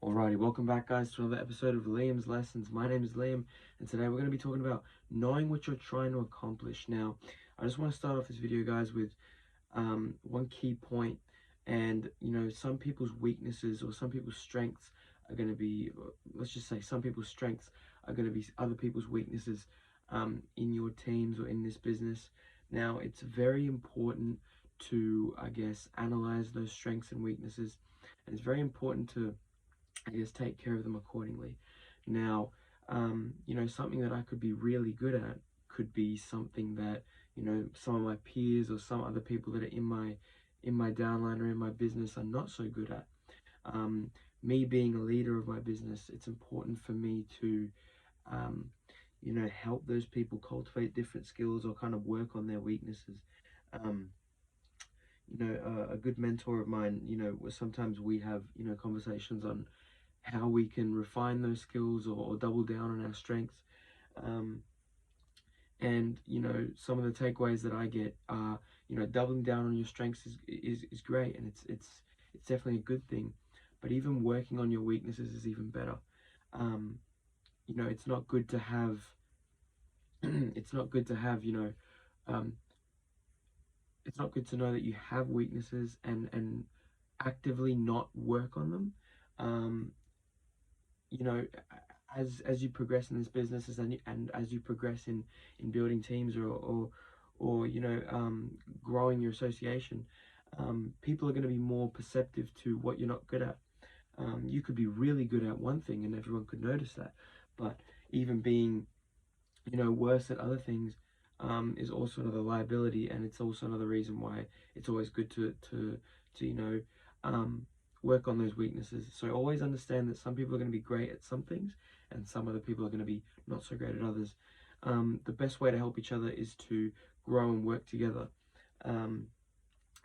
Alrighty, welcome back guys to another episode of Liam's Lessons. My name is Liam and today we're going to be talking about knowing what you're trying to accomplish. Now, I just want to start off this video guys with one key point. And some people's weaknesses or some people's strengths are going to be, let's just say some people's strengths are going to be other people's weaknesses in your teams or in this business. Now, it's very important to, I guess, analyze those strengths and weaknesses, and it's very important to, I guess, take care of them accordingly. Now, something that I could be really good at could be something that, some of my peers or some other people that are in my downline or in my business are not so good at. Me being a leader of my business, it's important for me to, help those people cultivate different skills or kind of work on their weaknesses. Um, a good mentor of mine, sometimes we have, conversations on how we can refine those skills or double down on our strengths. Um, and some of the takeaways that I get are, doubling down on your strengths is great, and it's definitely a good thing. But even working on your weaknesses is even better. Um, it's not good to have it's not good to have um, it's not good to know that you have weaknesses and actively not work on them. Um, you know, as you progress in this business, and as you progress in building teams or growing your association, people are going to be more perceptive to what you're not good at. You could be really good at one thing and everyone could notice that, but even being worse at other things is also another liability, and it's also another reason why it's always good to um, work on those weaknesses. So always understand that some people are going to be great at some things, and some other people are going to be not so great at others. The best way to help each other is to grow and work together. Um,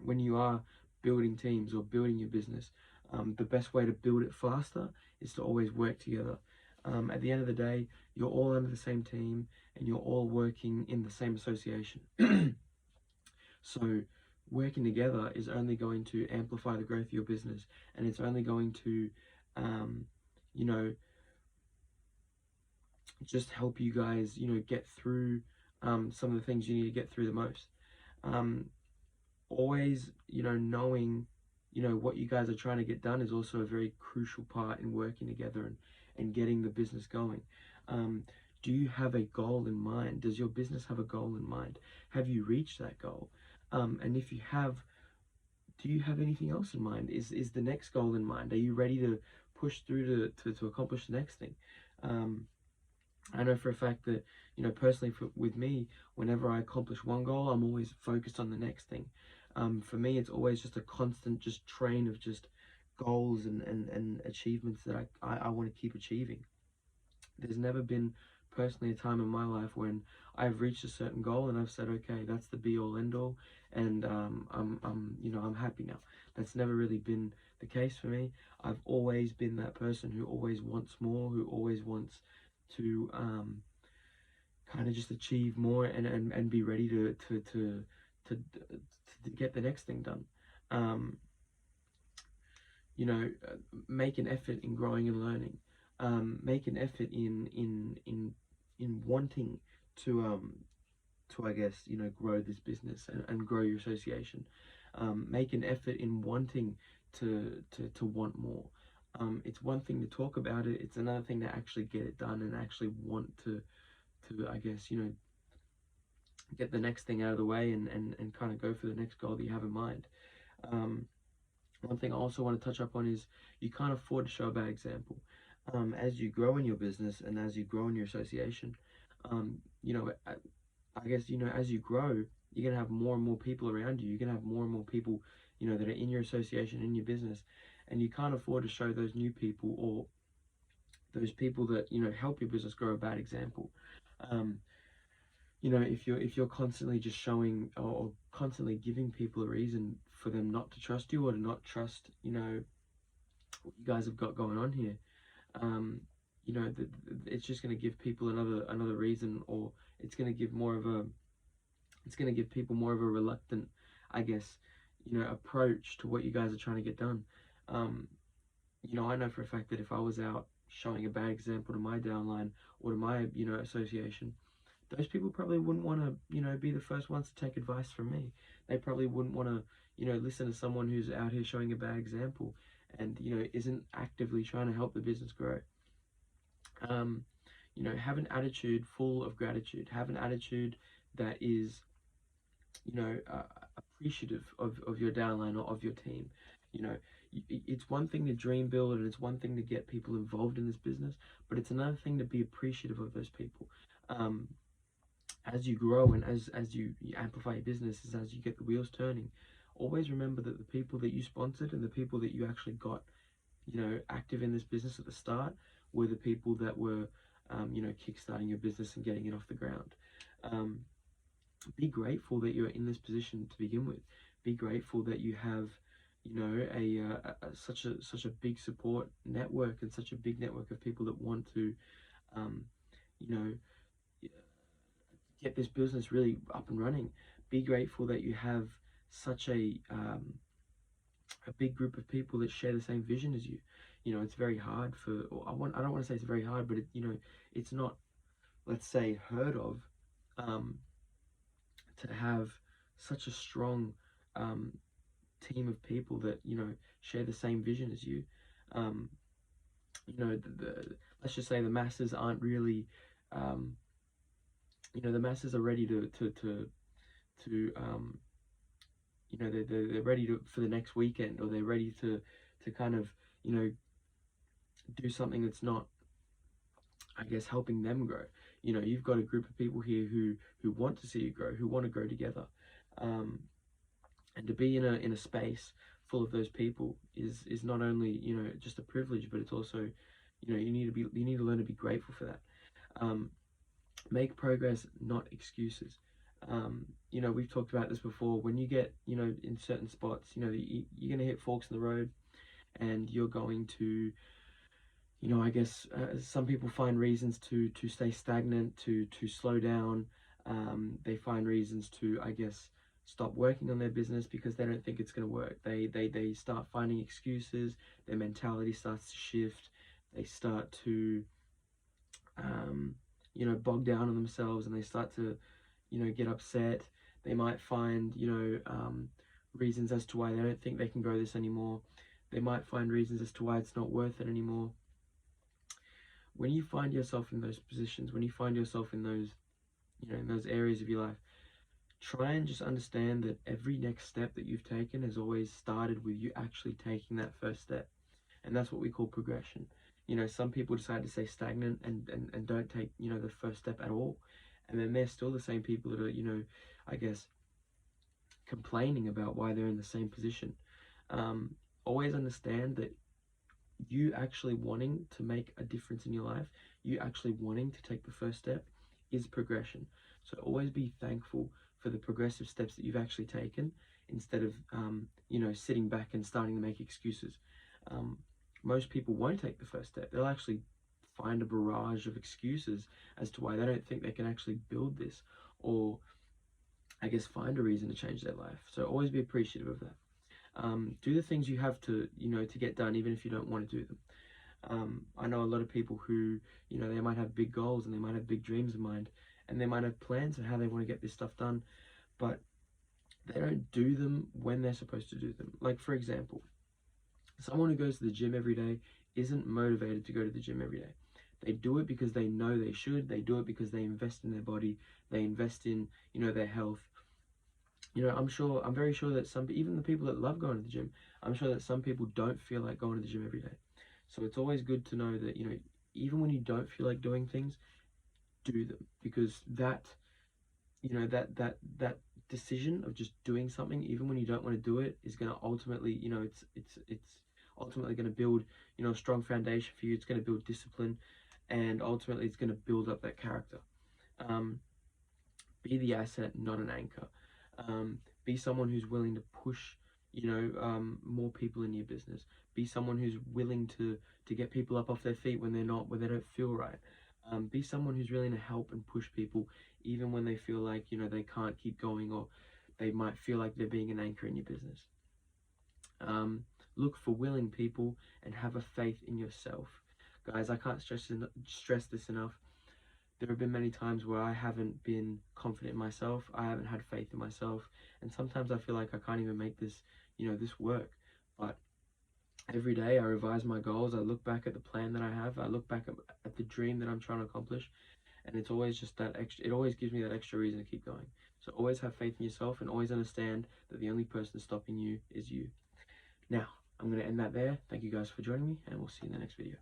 when you are building teams or building your business, the best way to build it faster is to always work together. At the end of the day, you're all under the same team and you're all working in the same association. So working together is only going to amplify the growth of your business, and it's only going to, um, you know, just help you guys, get through some of the things you need to get through the most. Um, Always, knowing, what you guys are trying to get done is also a very crucial part in working together and getting the business going. Um, do you have a goal in mind? Does your business have a goal in mind? Have you reached that goal? And if you have, do you have anything else in mind? Is the next goal in mind? Are you ready to push through to accomplish the next thing? Um, I know for a fact that, personally with me, whenever I accomplish one goal, I'm always focused on the next thing. For me, it's always just a constant just train of just goals and achievements that I want to keep achieving. There's never been personally a time in my life when I've reached a certain goal and I've said, okay, that's the be all end all, and I'm happy now. That's never really been the case for me. I've always been that person who always wants more, who always wants to kind of just achieve more and be ready to get the next thing done. Um, make an effort in growing and learning. Make an effort in wanting to, I guess, grow this business and grow your association. Make an effort in wanting to want more. It's one thing to talk about it, it's another thing to actually get it done and actually want to, I guess, get the next thing out of the way and kind of go for the next goal that you have in mind. Um, One thing I also want to touch up on is you can't afford to show a bad example. As you grow in your business and as you grow in your association, I guess, as you grow, you're going to have more and more people around you. You're going to have more and more people, that are in your association, in your business, and you can't afford to show those new people or those people that, help your business grow a bad example. Um, if you're constantly just showing or constantly giving people a reason for them not to trust you or to not trust, what you guys have got going on here, um, it's just going to give people another reason, or it's going to give more of a it's going to give people more of a reluctant, I guess, approach to what you guys are trying to get done. Um, You know, I know for a fact that if I was out showing a bad example to my downline or to my, you know, association, those people probably wouldn't want to, you know, be the first ones to take advice from me. They probably wouldn't want to, you know, listen to someone who's out here showing a bad example and, you know, isn't actively trying to help the business grow. Um, you know, have an attitude full of gratitude. Have an attitude that is, you know, appreciative of your downline or of your team. You know, it's one thing to dream build and it's one thing to get people involved in this business, but it's another thing to be appreciative of those people. Um, as you grow and as you amplify your business, is as you get the wheels turning, always remember that the people that you sponsored and the people that you actually got, you know, active in this business at the start were the people that were, you know, kickstarting your business and getting it off the ground. Um, be grateful that you're in this position to begin with. Be grateful that you have, you know, such a big support network and such a big network of people that want to, um, you know, get this business really up and running. Be grateful that you have such a big group of people that share the same vision as you. You know, it's very hard for, or I don't want to say it's very hard, but it, you know, it's not, let's say, heard of, um, to have such a strong, um, team of people that, you know, share the same vision as you. Um, you know, let's just say the masses aren't really, um, you know, the masses are ready to you know, they're ready to for the next weekend, or they're ready to kind of, you know, do something that's not, I guess, helping them grow. You know, you've got a group of people here who want to see you grow, who want to grow together, um, and to be in a space full of those people is not only, you know, just a privilege, but it's also, you know, you need to learn to be grateful for that. Um, make progress, not excuses. You know, we've talked about this before. When you get, you know, in certain spots, you know, you're going to hit forks in the road, and you're going to, you know, I guess some people find reasons to stay stagnant, to slow down. They find reasons to, I guess, stop working on their business because they don't think it's going to work. They start finding excuses. Their mentality starts to shift. They start to, um, you know, bog down on themselves, and they start to, you know, get upset. They might find, you know, reasons as to why they don't think they can grow this anymore. They might find reasons as to why it's not worth it anymore. When you find yourself in those positions, when you find yourself in those, you know, in those areas of your life, try and just understand that every next step that you've taken has always started with you actually taking that first step. And that's what we call progression. You know, some people decide to stay stagnant and don't take, you know, the first step at all. And then they're still the same people that are, you know, I guess, complaining about why they're in the same position. Always understand that you actually wanting to make a difference in your life, you actually wanting to take the first step is progression. So always be thankful for the progressive steps that you've actually taken instead of, you know, sitting back and starting to make excuses. Um, most people won't take the first step. They'll actually find a barrage of excuses as to why they don't think they can actually build this, or I guess find a reason to change their life. So always be appreciative of that. Do the things you have to, you know, to get done, even if you don't want to do them. I know a lot of people who, you know, they might have big goals and they might have big dreams in mind, and they might have plans of how they want to get this stuff done, but they don't do them when they're supposed to do them. Like, for example, someone who goes to the gym every day isn't motivated to go to the gym every day. They do it because they know they should. They do it because they invest in their body. They invest in, you know, their health. You know, I'm very sure that even the people that love going to the gym, I'm sure that some people don't feel like going to the gym every day. So it's always good to know that, you know, even when you don't feel like doing things, do them, because that, you know, that decision of just doing something, even when you don't want to do it, is going to ultimately, you know, it's ultimately going to build, you know, a strong foundation for you. It's going to build discipline, and ultimately it's going to build up that character. Um, be the asset, not an anchor. Be someone who's willing to push, you know, more people in your business. Be someone who's willing to get people up off their feet when they're not, when they don't feel right. Be someone who's willing to help and push people even when they feel like, you know, they can't keep going, or they might feel like they're being an anchor in your business. look for willing people, and have a faith in yourself. Guys, I can't stress this enough. There have been many times where I haven't been confident in myself, I haven't had faith in myself, and sometimes I feel like I can't even make this, this work. But every day I revise my goals, I look back at the plan that I have, I look back at the dream that I'm trying to accomplish, and it's always just that extra, it always gives me that extra reason to keep going. So always have faith in yourself and always understand that the only person stopping you is you. Now, I'm going to end that there. Thank you guys for joining me, and we'll see you in the next video.